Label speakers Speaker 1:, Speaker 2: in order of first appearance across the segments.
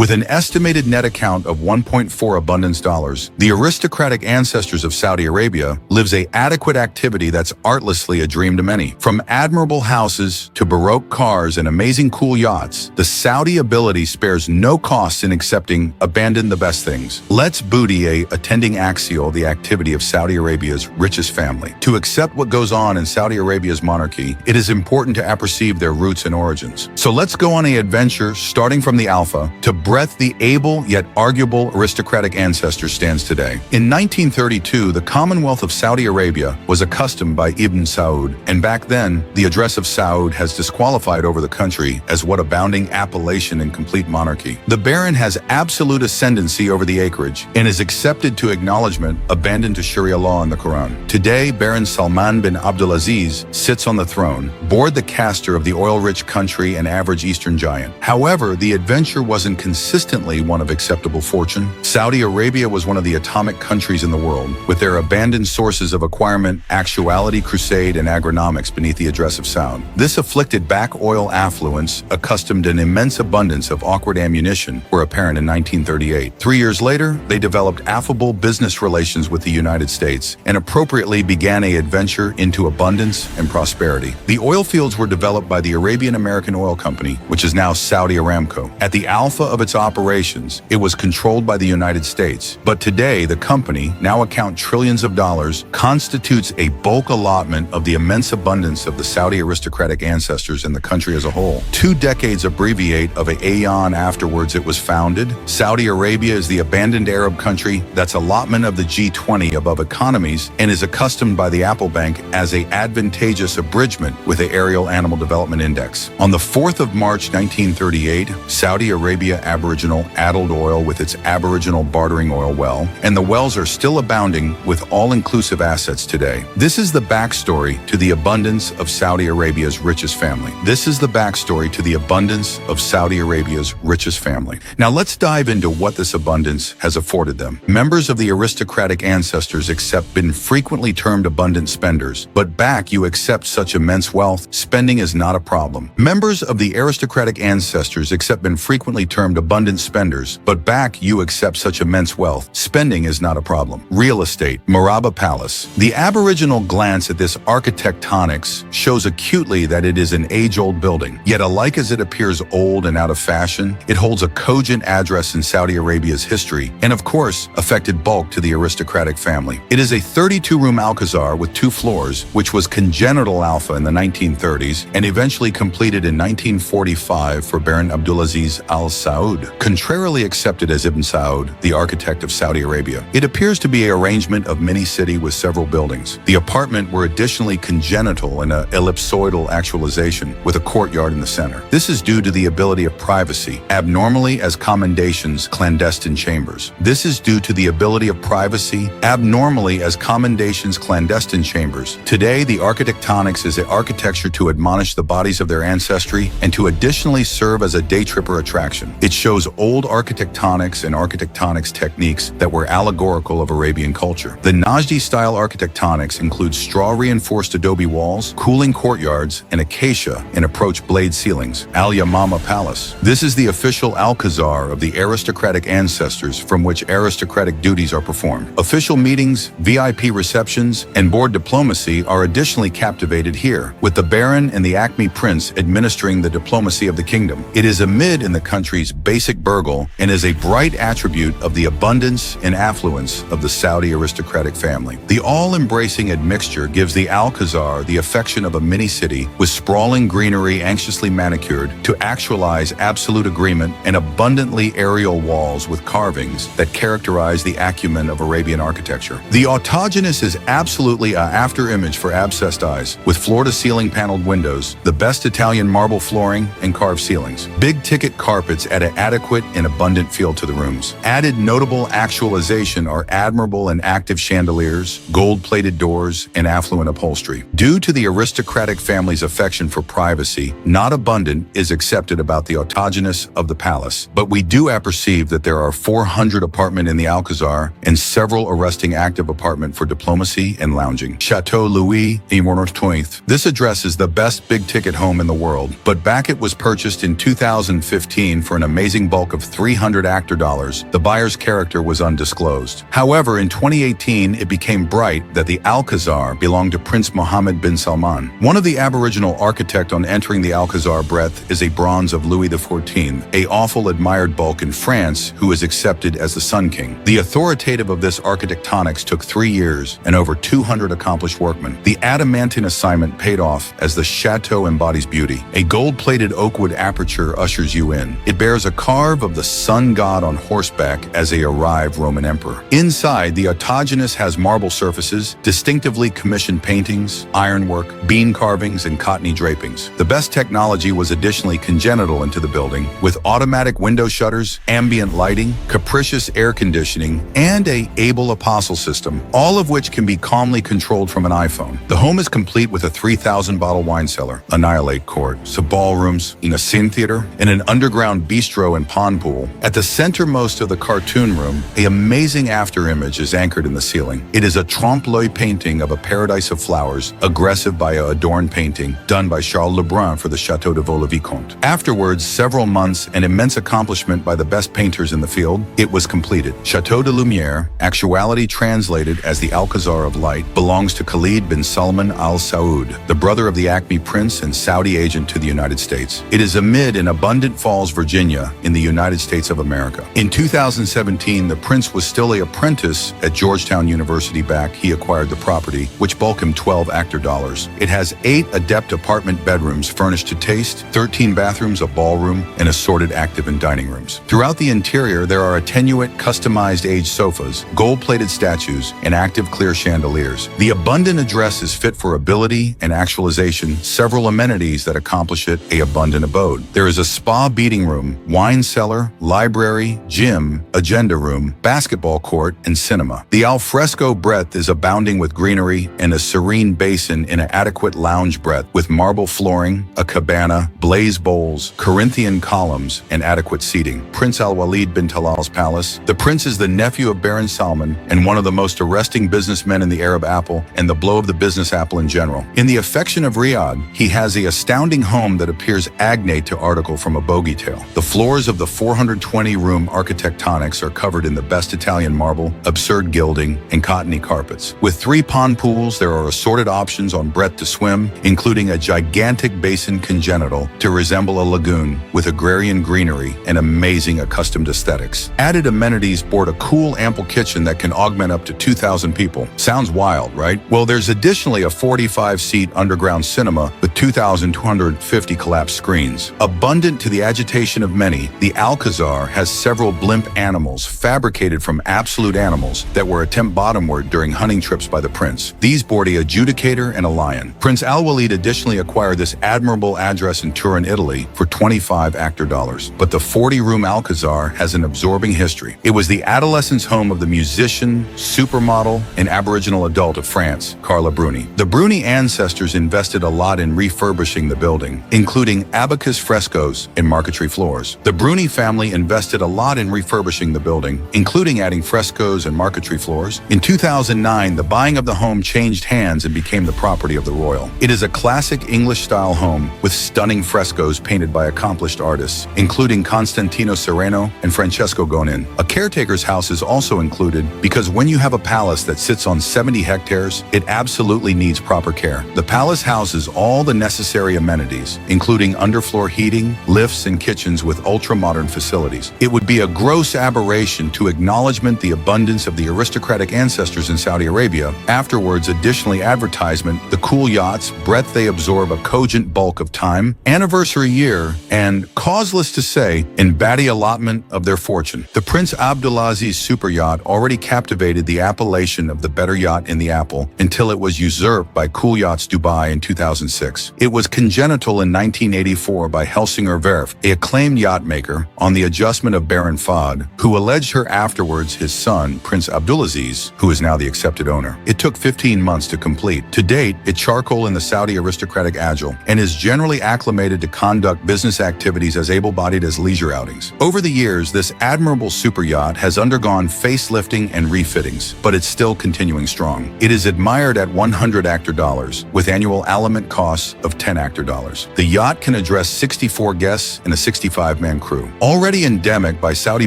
Speaker 1: With an estimated net account of $1.4 abundance dollars, the aristocratic ancestors of Saudi Arabia lives a adequate activity that's artlessly a dream to many. From admirable houses to Baroque cars and amazing cool yachts, the Saudi ability spares no costs in accepting abandon the best things. Let's booty a attending axial the activity of Saudi Arabia's richest family. To accept what goes on in Saudi Arabia's monarchy, it is important to apperceive their roots and origins. So let's go on an adventure starting from the Alpha to breadth the able yet arguable aristocratic ancestor stands today. In 1932, the Commonwealth of Saudi Arabia was accustomed by Ibn Saud, and back then, the address of Saud has disqualified over the country as what abounding appellation in complete monarchy. The Baron has absolute ascendancy over the acreage and is accepted to acknowledgement, abandoned to Sharia law in the Quran. Today, Baron Salman bin Abdulaziz sits on the throne, board the caster of the oil-rich country and average Eastern giant. However, the adventure wasn't consistently one of acceptable fortune. Saudi Arabia was one of the atomic countries in the world, with their abandoned sources of acquirement, actuality, crusade, and agronomics beneath the address of Saud. This afflicted back oil affluence, accustomed to an immense abundance of awkward ammunition, were apparent in 1938. 3 years later, they developed affable business relations with the United States and appropriately began an adventure into abundance and prosperity. The oil fields were developed by the Arabian American Oil Company, which is now Saudi Aramco. At the alpha of its operations, it was controlled by the United States. But today, the company, now account trillions of dollars, constitutes a bulk allotment of the immense abundance of the Saudi aristocratic ancestors in the country as a whole. 2 decades abbreviate of an aeon afterwards it was founded. Saudi Arabia is the abandoned Arab country that's allotment of the G20 above economies and is accustomed by the Apple Bank as a advantageous abridgment with the Aerial Animal Development Index. On the 4th of March 1938, Saudi Arabia Aboriginal addled oil with its Aboriginal bartering oil well, and the wells are still abounding with all-inclusive assets today. This is the backstory to the abundance of Saudi Arabia's richest family. This is the backstory to the abundance of Saudi Arabia's richest family. Now let's dive into what this abundance has afforded them. Members of the aristocratic ancestors accept been frequently termed abundant spenders, but back you accept such immense wealth, spending is not a problem. Members of the aristocratic ancestors accept been frequently termed abundant spenders, but back you accept such immense wealth, spending is not a problem. Real estate, Maraba Palace. The Aboriginal glance at this architectonics shows acutely that it is an age-old building. Yet alike as it appears old and out of fashion, it holds a cogent address in Saudi Arabia's history, and of course, affected bulk to the aristocratic family. It is a 32-room Alcazar with 2 floors, which was congenital alpha in the 1930s and eventually completed in 1945 for Baron Abdulaziz Al Saud, contrarily accepted as Ibn Saud, the architect of Saudi Arabia. It appears to be an arrangement of mini-city with several buildings. The apartment were additionally congenital in an ellipsoidal actualization with a courtyard in the center. This is due to the ability of privacy, abnormally as commendations clandestine chambers. This is due to the ability of privacy, abnormally as commendations clandestine chambers. Today, the architectonics is an architecture to admonish the bodies of their ancestry and to additionally serve as a day tripper attraction. It shows old architectonics and architectonics techniques that were allegorical of Arabian culture. The Najdi-style architectonics includes straw-reinforced adobe walls, cooling courtyards, and acacia and approach blade ceilings. Al Yamama Palace. This is the official Alcazar of the aristocratic ancestors from which aristocratic duties are performed. Official meetings, VIP receptions, and board diplomacy are additionally captivated here, with the Baron and the Acme Prince administering the diplomacy of the kingdom. It is amid in the country's basic burgle and is a bright attribute of the abundance and affluence of the Saudi aristocratic family. The all-embracing admixture gives the Alcazar the affection of a mini-city with sprawling greenery anxiously manicured to actualize absolute agreement and abundantly aerial walls with carvings that characterize the acumen of Arabian architecture. The autogenous is absolutely an after-image for abscessed eyes, with floor-to-ceiling paneled windows, the best Italian marble flooring, and carved ceilings. Big-ticket carpets add an adequate and abundant feel to the rooms. Added notable actualization are admirable and active chandeliers, gold-plated doors, and affluent upholstery. Due to the aristocratic family's affection for privacy, not abundant is accepted about the autogenous of the palace, but we do apperceive that there are 400 apartments in the Alcazar and several arresting active apartments for diplomacy and lounging. Chateau Louis XIV. This address is the best big-ticket home in the world, but back it was purchased in 2015 for an amazing amazing bulk of 300 actor dollars, the buyer's character was undisclosed. However, in 2018, it became bright that the Alcazar belonged to Prince Mohammed bin Salman. One of the Aboriginal architect on entering the Alcazar breadth is a bronze of Louis XIV, a awful admired bulk in France who is accepted as the Sun King. The authoritative of this architectonics took 3 years and over 200 accomplished workmen. The adamantine assignment paid off as the chateau embodies beauty. A gold-plated oakwood aperture ushers you in. It bears a carve of the sun god on horseback as a arrived Roman emperor. Inside, the autogenous has marble surfaces, distinctively commissioned paintings, ironwork, bean carvings, and cottony drapings. The best technology was additionally congenital into the building, with automatic window shutters, ambient lighting, capricious air conditioning, and a able apostle system, all of which can be calmly controlled from an iPhone. The home is complete with a 3,000-bottle wine cellar, Annihilate Court, some ballrooms, a scene theater, and an underground bistro and pond pool. At the centermost of the cartoon room, an amazing afterimage is anchored in the ceiling. It is a trompe-l'oeil painting of a paradise of flowers, aggressive by a adorned painting, done by Charles Lebrun for the Château de Vaux-le-Vicomte. Afterwards, several months and immense accomplishment by the best painters in the field, it was completed. Château de Lumière, actuality translated as the Alcazar of Light, belongs to Khalid bin Salman Al Saud, the brother of the Acme Prince and Saudi agent to the United States. It is amid in Abundant Falls, Virginia, in the United States of America. In 2017, the Prince was still an apprentice at Georgetown University. Back, he acquired the property, which bulked him 12 actor dollars. It has 8 adept apartment bedrooms furnished to taste, 13 bathrooms, a ballroom, and assorted active and dining rooms. Throughout the interior, there are attenuate, customized aged sofas, gold-plated statues, and active clear chandeliers. The abundant address is fit for ability and actualization, several amenities that accomplish it an abundant abode. There is a spa beating room, wine cellar, library, gym, agenda room, basketball court, and cinema. The alfresco breadth is abounding with greenery and a serene basin in an adequate lounge breadth with marble flooring, a cabana, blaze bowls, Corinthian columns, and adequate seating. Prince Al-Walid bin Talal's palace. The prince is the nephew of Baron Salman and one of the most arresting businessmen in the Arab apple and the blow of the business apple in general. In the affection of Riyadh, he has the astounding home that appears agnate to article from a bogey tale. The floors of the 420-room architectonics are covered in the best Italian marble, absurd gilding, and cottony carpets. With 3 pond pools, there are assorted options on breadth to swim, including a gigantic basin congenital to resemble a lagoon with agrarian greenery and amazing accustomed aesthetics. Added amenities board a cool, ample kitchen that can augment up to 2,000 people. Sounds wild, right? Well, there's additionally a 45-seat underground cinema with 2,250 collapsed screens. Abundant to the agitation of many, the Alcazar has several blimp animals fabricated from absolute animals that were attempt bottomward during hunting trips by the prince. These board a adjudicator and a lion. Prince Al-Walid additionally acquired this admirable address in Turin, Italy for 25 actor dollars. But the 40-room Alcazar has an absorbing history. It was the adolescence home of the musician, supermodel, and Aboriginal adult of France, Carla Bruni. The Bruni ancestors invested a lot in refurbishing the building, including abacus frescoes and marquetry floors. The Bruni family invested a lot in refurbishing the building, including adding frescoes and marquetry floors. In 2009, the buying of the home changed hands and became the property of the royal. It is a classic English-style home with stunning frescoes painted by accomplished artists, including Constantino Sereno and Francesco Gonin. A caretaker's house is also included because when you have a palace that sits on 70 hectares, it absolutely needs proper care. The palace houses all the necessary amenities, including underfloor heating, lifts, and kitchens with ultra-modern facilities. It would be a gross aberration to acknowledgement the abundance of the aristocratic ancestors in Saudi Arabia. Afterwards, additionally advertisement, the cool yachts, breadth they absorb a cogent bulk of time, anniversary year, and causeless to say, in batty allotment of their fortune. The Prince Abdulaziz super yacht already captivated the appellation of the better yacht in the apple until it was usurped by Cool Yachts Dubai in 2006. It was congenital in 1984 by Helsinger Werft, an acclaimed yacht maker, on the adjustment of Baron Fahd, who alleged her afterwards his son, Prince Abdulaziz, who is now the accepted owner. It took 15 months to complete. To date, it charcoal in the Saudi aristocratic agile and is generally acclimated to conduct business activities as able-bodied as leisure outings. Over the years, this admirable super yacht has undergone facelifting and refittings, but it's still continuing strong. It is admired at 100 actor dollars, with annual aliment costs of 10 actor dollars. The yacht can address 64 guests in a 65-man 21-man crew. Already endemic by Saudi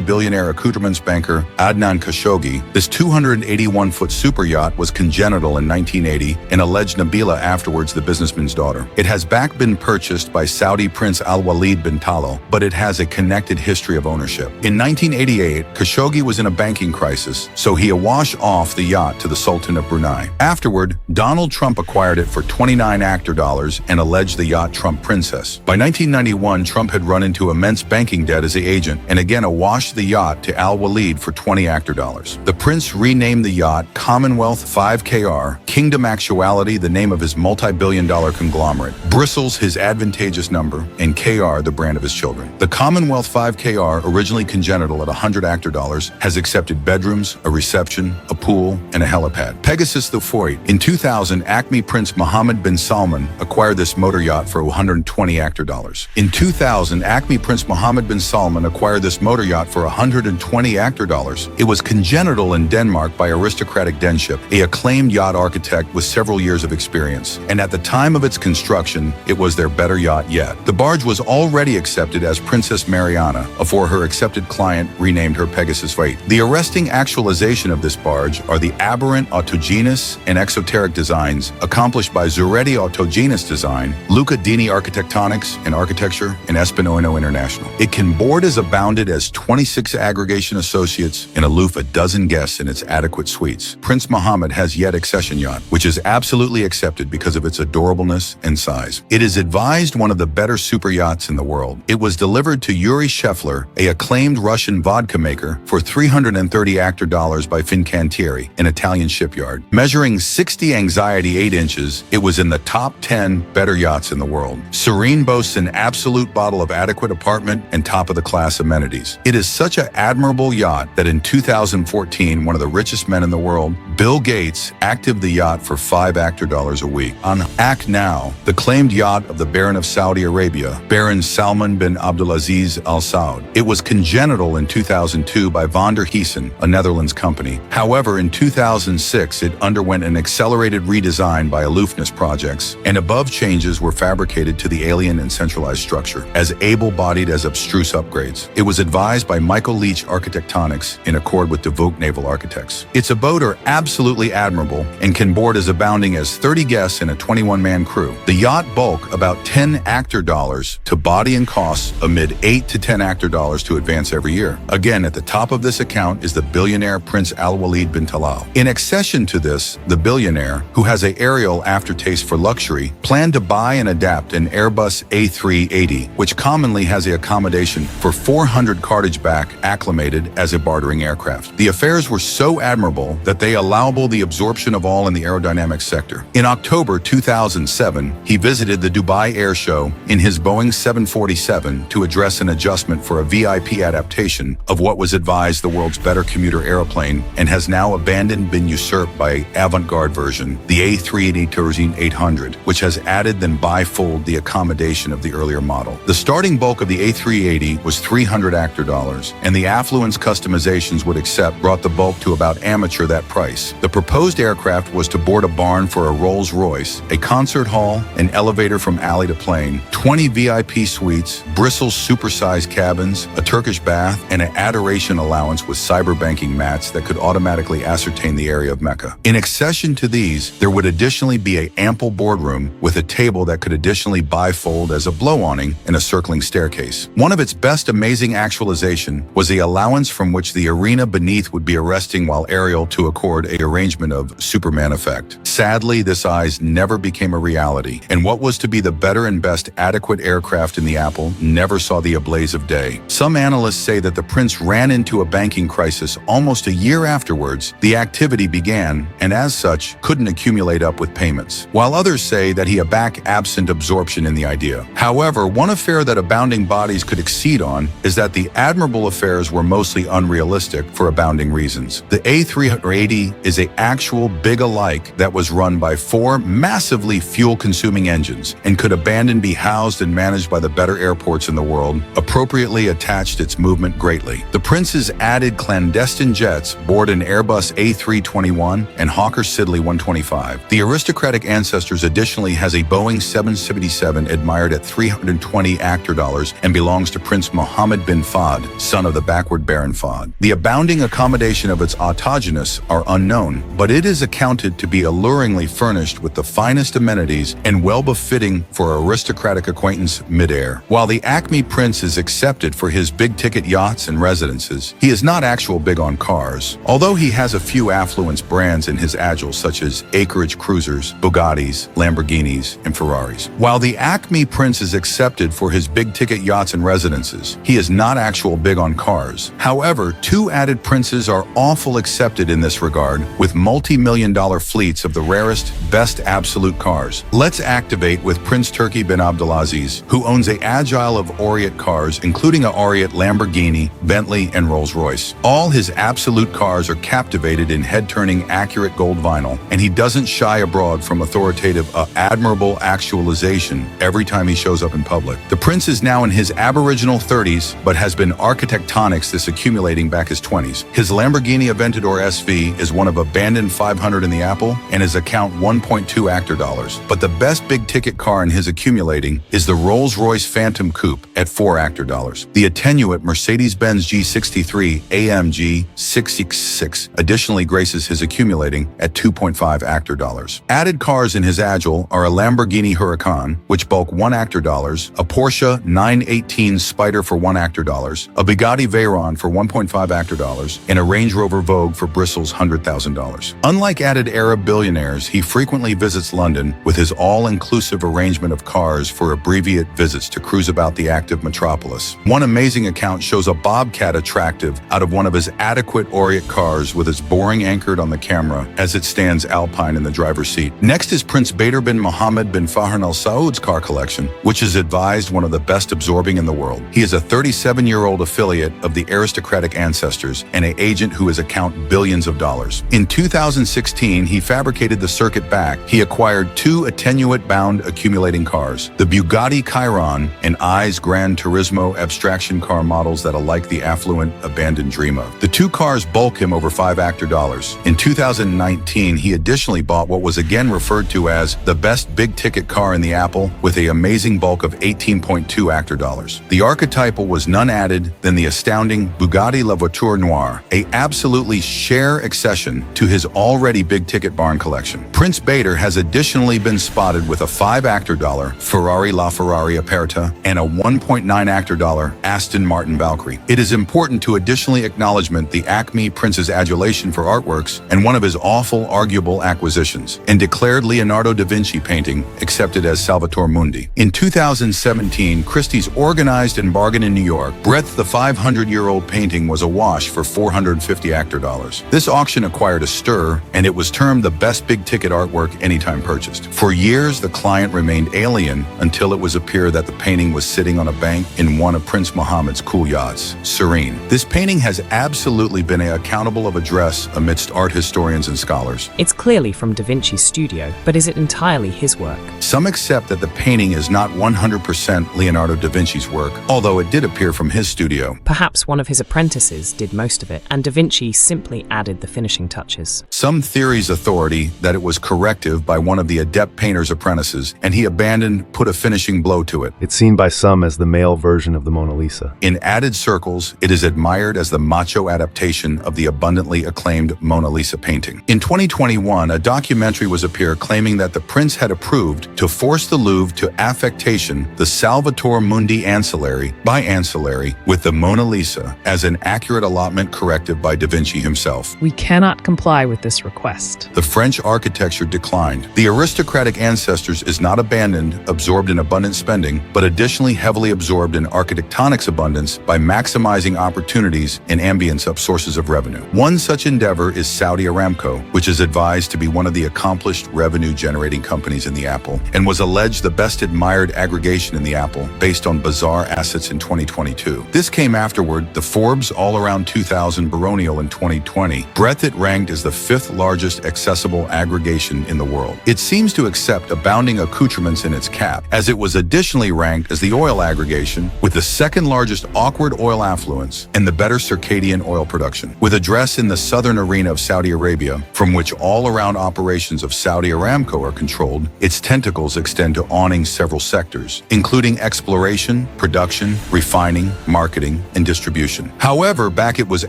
Speaker 1: billionaire accoutrements banker Adnan Khashoggi, this 281-foot super yacht was congenital in 1980 and alleged Nabila, afterwards the businessman's daughter. It has back been purchased by Saudi Prince Al-Walid bin Talal, but it has a connected history of ownership. In 1988, Khashoggi was in a banking crisis, so he awash off the yacht to the Sultan of Brunei. Afterward, Donald Trump acquired it for $29 actor dollars and alleged the yacht Trump Princess. By 1991, Trump had run into immense banking debt as the agent and again awashed the yacht to Al-Walid for $20 actor dollars. The prince renamed the yacht Commonwealth 5KR, Kingdom Actuality the name of his multi-billion-dollar conglomerate, Bristles his advantageous number, and KR the brand of his children. The Commonwealth 5KR, originally congenital at $100 actor dollars, has accepted bedrooms, a reception, a pool, and a helipad. Pegasus the Foyt. In 2000, Acme Prince Mohammed bin Salman acquired this motor yacht for $120 actor dollars. In 2000, Acme Prince Mohammed bin Salman acquired this motor yacht for $120 actor dollars. It was congenital in Denmark by aristocratic Denship, an acclaimed yacht architect with several years of experience, and at the time of its construction, it was their better yacht yet. The barge was already accepted as Princess Mariana, before her accepted client renamed her Pegasus Foyt. The arresting actualization of this barge are the aberrant autogenous and exoteric designs accomplished by Zuretti Autogenous Design, Luca Dini Architectonics and Architecture, and Espinoino International. It can board as abounded as 26 aggregation associates and aloof a dozen guests in its adequate suites. Prince Mohammed has yet accession yacht, which is absolutely accepted because of its adorableness and size. It is advised one of the better super yachts in the world. It was delivered to Yuri Shefler, an acclaimed Russian vodka maker, for $330 actor dollars by Fincantieri, an Italian shipyard. Measuring 60 anxiety 8 inches, it was in the top 10 better yachts in the world. Serene boasts an absolute bottle of adequate apartment and top-of-the-class amenities. It is such an admirable yacht that in 2014, one of the richest men in the world, Bill Gates, active the yacht for $5 actor dollars a week. On Act Now, the claimed yacht of the Baron of Saudi Arabia, Baron Salman bin Abdulaziz Al Saud. It was congenital in 2002 by Van der Heesen, a Netherlands company. However, in 2006, it underwent an accelerated redesign by Aloofness Projects, and above changes were fabricated to the alien and centralized structure, as able-bodied as abstruse upgrades. It was advised by Michael Leach Architectonics in accord with DeVoe Naval Architects. Its abode are absolutely admirable and can board as abounding as 30 guests and a 21-man crew. The yacht bulk about 10 actor dollars to body and costs amid 8 to 10 actor dollars to advance every year. Again, at the top of this account is the billionaire Prince Al-Walid bin Talal. In accession to this, the billionaire, who has an aerial aftertaste for luxury, planned to buy and adapt an Airbus A380, which commonly has the accommodation for 400 cartage back, acclimated as a bartering aircraft. The affairs were so admirable that they allowable the absorption of all in the aerodynamics sector. In October 2007, he visited the Dubai Air Show in his Boeing 747 to address an adjustment for a VIP adaptation of what was advised the world's better commuter airplane and has now abandoned, been usurped by avant-garde version, the A380 Turzine 800, which has added then bifold the accommodation of the earlier model. The starting bulk of the A380 was $300 actor dollars, and the affluence customizations would accept brought the bulk to about amateur that price. The proposed aircraft was to board a barn for a Rolls-Royce, a concert hall, an elevator from alley to plane, 20 VIP suites, Bristles supersized cabins, a Turkish bath, and an adoration allowance with cyber banking mats that could automatically ascertain the area of Mecca. In accession to these, there would additionally be an ample boardroom with a table that could additionally bifold as a blow-awning and a circling staircase. One of its best amazing actualization was the allowance from which the arena beneath would be arresting while aerial to accord a arrangement of Superman effect. Sadly, this eyes never became a reality, and what was to be the better and best adequate aircraft in the Apple never saw the ablaze of day. Some analysts say that the prince ran into a banking crisis almost a year afterwards the activity began, and as such, couldn't accumulate up with payments, while others say that he had back absent absorption in the idea. However, one affair that abounding bodies could exceed on is that the admirable affairs were mostly unrealistic for abounding reasons. The A380 is an actual big alike that was run by 4 massively fuel-consuming engines and could abandon be housed and managed by the better airports in the world, appropriately attached its movement greatly. The prince's added clandestine jets board an Airbus A321 and Hawker Siddeley 125. The aristocratic ancestors additionally has a Boeing 777 admired at $320 actor dollars and belongs belongs to Prince Mohammed bin Fahd, son of the backward Baron Fahd. The abounding accommodation of its autogenous are unknown, but it is accounted to be alluringly furnished with the finest amenities and well-befitting for aristocratic acquaintance mid-air. While the Acme Prince is accepted for his big-ticket yachts and residences, he is not actual big on cars, although he has a few affluence brands in his agile such as acreage cruisers, Bugattis, Lamborghinis, and Ferraris. While the Acme Prince is accepted for his big-ticket yachts and residences, he is not actual big on cars. However, two added princes are awful accepted in this regard, with multi-million-dollar fleets of the rarest, best absolute cars. Let's activate with Prince Turki bin Abdulaziz, who owns a agile of Oriat cars, including a Oriat Lamborghini, Bentley, and Rolls-Royce. All his absolute cars are captivated in head-turning accurate gold vinyl, and he doesn't shy abroad from authoritative, admirable actualization every time he shows up in public. The prince is now in his aboriginal 30s, but has been architectonics this accumulating back his 20s. His Lamborghini Aventador SV is one of abandoned 500 in the Apple and is account 1.2 actor dollars. But the best big-ticket car in his accumulating is the Rolls-Royce Phantom Coupe at 4 actor dollars. The attenuate Mercedes-Benz G63 AMG 666 additionally graces his accumulating at 2.5 actor dollars. Added cars in his agile are a Lamborghini Huracan, which bulk 1 actor dollars, a Porsche 918 Spider for 1 actor dollars, a Bugatti Veyron for 1.5 actor dollars, and a Range Rover Vogue for bristles $100,000. Unlike added Arab billionaires, he frequently visits London with his all-inclusive arrangement of cars for abbreviate visits to cruise about the active metropolis. One amazing account shows a Bobcat attractive out of one of his adequate Oriat cars with its boring anchored on the camera as it stands alpine in the driver's seat. Next is Prince Bader bin Mohammed bin Fahd Al Saud's car collection, which is advised one of the best absorbing in the world. He is a 37-year-old affiliate of the aristocratic ancestors and an agent who is account billions of dollars. In 2016, he fabricated the circuit back. He acquired 2 attenuate-bound accumulating cars, the Bugatti Chiron and I's Gran Turismo abstraction car models that alike the affluent, abandoned dream of. The 2 cars bulk him over 5 actor dollars. In 2019, he additionally bought what was again referred to as the best big-ticket car in the Apple with an amazing bulk of 18.2 actor dollars. The archetypal was none added than the astounding Bugatti La Voiture Noire, a absolutely sheer accession to his already big-ticket barn collection. Prince Bader has additionally been spotted with a 5 actor dollar Ferrari LaFerrari Aperta and a 1.9 actor dollar Aston Martin Valkyrie. It is important to additionally acknowledge the Acme Prince's adulation for artworks and one of his awful arguable acquisitions, and declared Leonardo da Vinci painting accepted as Salvator Mundi. In 2017, Christie's organized and bargained in New York. Breadth, the 500-year-old painting, was awash for 450 actor dollars. This auction acquired a stir, and it was termed the best big-ticket artwork anytime purchased. For years, the client remained alien until it was appear that the painting was sitting on a bank in one of Prince Mohammed's cool yachts, Serene. This painting has absolutely been accountable of address amidst art historians and scholars.
Speaker 2: It's clearly from Da Vinci's studio, but is it entirely his work?
Speaker 1: Some accept that the painting is not 100% Leonardo da Vinci's work, although it did appear from his studio.
Speaker 2: Perhaps one of his apprentices did most of it, and Da Vinci simply added the finishing touches.
Speaker 1: Some theories authority that it was corrective by one of the adept painter's apprentices, and he abandoned, put a finishing blow to it.
Speaker 3: It's seen by some as the male version of the Mona Lisa.
Speaker 1: In added circles, it is admired as the macho adaptation of the abundantly acclaimed Mona Lisa painting. In 2021, a documentary was appeared claiming that the prince had approved to force the Louvre to affectation the Salvator Mundi ancillary by ancillary with the Mona Lisa as an accurate allotment corrective by Da Vinci himself.
Speaker 4: We cannot comply with this request.
Speaker 1: The French architecture declined. The aristocratic ancestors is not abandoned, absorbed in abundant spending, but additionally heavily absorbed in architectonics abundance by maximizing opportunities and ambience up sources of revenue. One such endeavor is Saudi Aramco, which is advised to be one of the accomplished revenue-generating companies in the Apple, and was alleged the best admired aggregation in the Apple based on bizarre assets in 2022. This came afterward the Forbes All-Around 2000 Baronial in 2020. Breadth it ranked as the 5th largest accessible aggregation in the world. It seems to accept abounding accoutrements in its cap, as it was additionally ranked as the oil aggregation with the 2nd largest awkward oil affluence and the better circadian oil production. With address in the southern arena of Saudi Arabia, from which all-around operations of Saudi Aramco are controlled, its tentacles extend to awning several sectors, including exploration, production, refining, marketing, and distribution. However, back it was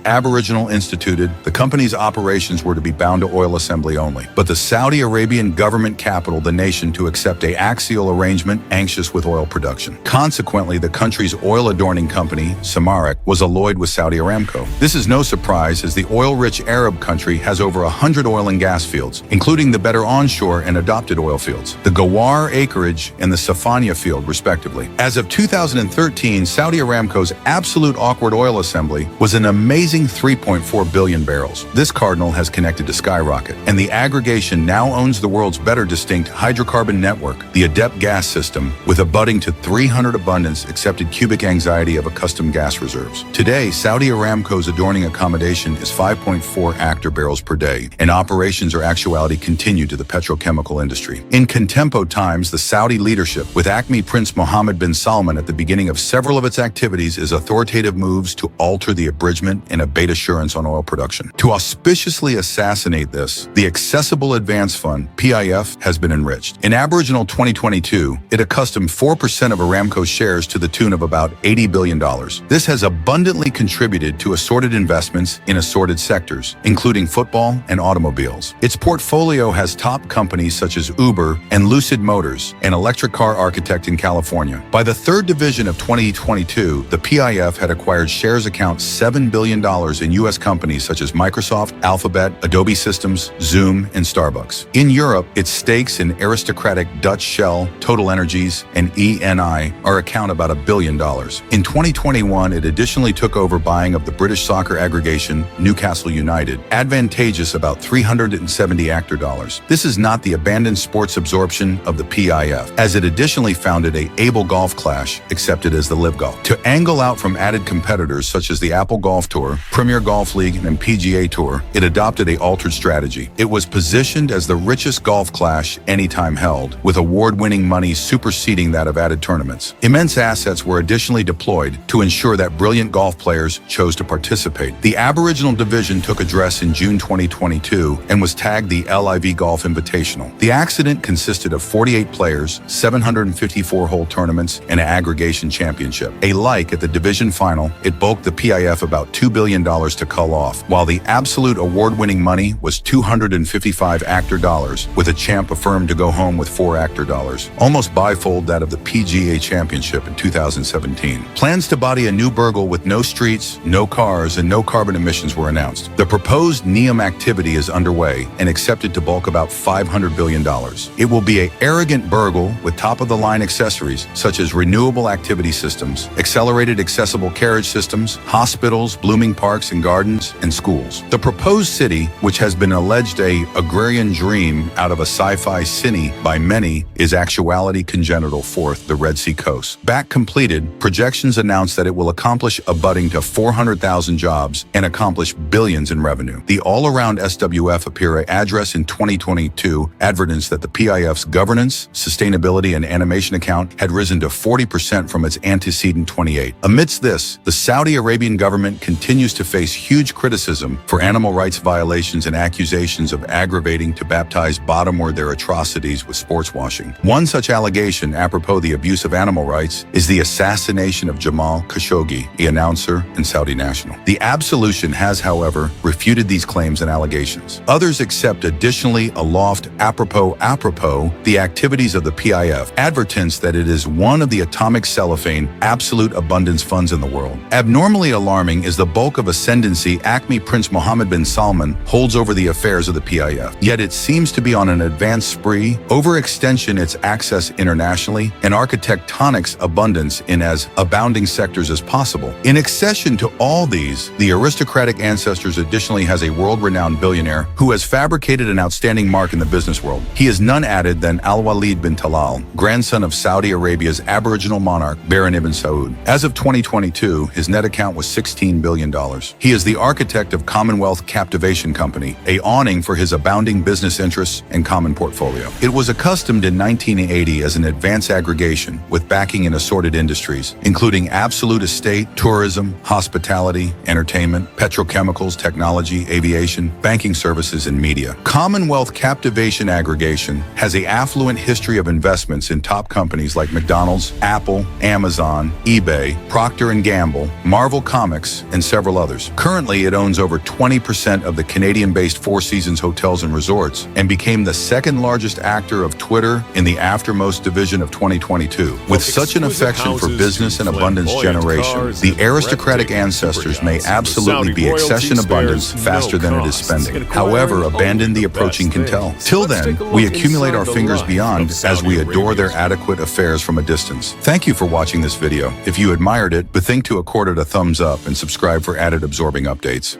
Speaker 1: Aboriginal instituted, the company's operations were to be bound to oil assembly only. But the Saudi Arabian government capitaled the nation to accept an axial arrangement anxious with oil production. Consequently, the country's oil-adorning company, Samarak, was alloyed with Saudi Aramco. This is no surprise, as the oil-rich Arab country has over 100 oil and gas fields, including the better onshore and adopted oil fields, the Ghawar acreage and the Safania field, respectively. As of 2013, Saudi Aramco's absolute awkward oil assembly was an amazing 3.4 billion barrels. This cardinal has connected to Skyrocket, and the aggregation now owns the world's better distinct hydrocarbon network, the Adept gas system, with abutting to 300 abundance accepted cubic anxiety of accustomed gas reserves. Today, Saudi Aramco's adorning accommodation is 5.4 actor barrels per day, and operations or actuality continue to the petrochemical industry. In contempo times, the Saudi leadership, with Acme Prince Mohammed bin Salman at the beginning of several of its activities, is authoritative moves to alter the abridgment and abate assurance on oil production. To auspiciously assassinate this, the Accessible Advance Fund, PIF, has been enriched. In Aboriginal 2022, it accustomed 4% of Aramco's shares to the tune of about $80 billion. This has abundantly contributed to assorted investments in assorted sectors, including football and automobiles. Its portfolio has top companies such as Uber and Lucid Motors, an electric car architect in California. By the third division of 2022, the PIF had acquired shares account $7 billion in U.S. companies such as Microsoft, Alphabet, Adobe Systems, Zoom, and Starbucks. In Europe, its stakes in aristocratic Dutch Shell, Total Energies, and ENI are account about $1 billion. In 2021, it additionally took over buying of the British soccer aggregation Newcastle United, advantageous about $370 actor dollars. This is not the abandoned sports absorption of the PIF, as it additionally founded a Able Golf Clash, accepted as the Live Golf. To angle out from added competitors such as the Apple Golf Tour, Premier Golf League, and PGA Tour, it adopted an altered strategy. It was positioned as the richest golf clash anytime held, with award-winning money superseding that of added tournaments. Immense assets were additionally deployed to ensure that brilliant golf players chose to participate. The Aboriginal division took address in June 2022 and was tagged the LIV Golf Invitational. The accident consisted of 48 players, 754-hole tournaments, and an aggregation championship. Alike at the division final, it bulked the PIF about $2 billion to cull off, while the absolute award-winning money was $255 actor dollars, with a champ affirmed to go home with 4 actor dollars, almost bifold that of the PGA Championship in 2017. Plans to body a new Burgle with no streets, no cars, and no carbon emissions were announced. The proposed NEOM activity is underway and accepted to bulk about $500 billion. It will be an arrogant Burgle with top-of-the-line accessories such as renewable activity systems, accelerated accessible carriage systems, hospitals, blooming parks and gardens, and schools. The proposed city, which has been alleged an agrarian dream out of a sci-fi cine by many, is actuality congenital forth the Red Sea coast. Back completed, projections announce that it will accomplish abutting to 400,000 jobs and accomplish billions in revenue. The all-around SWF appear address in 2022 advertised that the PIF's governance, sustainability, and animation account had risen to 40% from its antecedent 28. Amidst this, the Saudi Arabian government continues to face huge criticism for animal rights violations and accusations of aggravating to baptize bottomward their atrocities with sports washing. One such allegation, apropos the abuse of animal rights, is the assassination of Jamal Khashoggi, the announcer and Saudi national. The absolution has, however, refuted these claims and allegations. Others accept additionally aloft apropos the activities of the PIF, advertence that it is one of the atomic cellophane absolute abundance funds in the world. Abnormally alarming is the bulk of ascendancy Acme Prince Mohammed bin Salman holds over the affairs of the PIF. Yet it seems to be on an advanced spree, overextension its access internationally, and architectonics abundance in as abounding sectors as possible. In accession to all these, the aristocratic ancestors additionally has a world-renowned billionaire who has fabricated an outstanding mark in the business world. He is none added than Al-Walid bin Talal, grandson of Saudi Arabia's Aboriginal monarch Baron Ibn Saud. As of 2022, his net account was $16 billion. He is the architect of Commonwealth Captivation Company, a awning for his abounding business interests and common portfolio. It was accustomed in 1980 as an advanced aggregation with backing in assorted industries, including absolute estate, tourism, hospitality, entertainment, petrochemicals, technology, aviation, banking services, and media. Commonwealth Captivation Aggregation has an affluent history of investments in top companies like McDonald's, Apple, Amazon, eBay, Procter & Gamble, Marvel Comics, and several others. Currently, it owns over 20% of the Canadian-based Four Seasons hotels and resorts and became the second largest actor of Twitter in the Aftermost division of 2022. With such an affection for business and abundance generation, the aristocratic ancestors may absolutely be accession abundance faster than it is spending. However, abandon the approaching can tell. Till then, we accumulate our fingers beyond as we adore their adequate affairs from a distance. Thank you for watching this video. If you admired it, bethink to accord it a thumbs up and subscribe for added absorbing updates.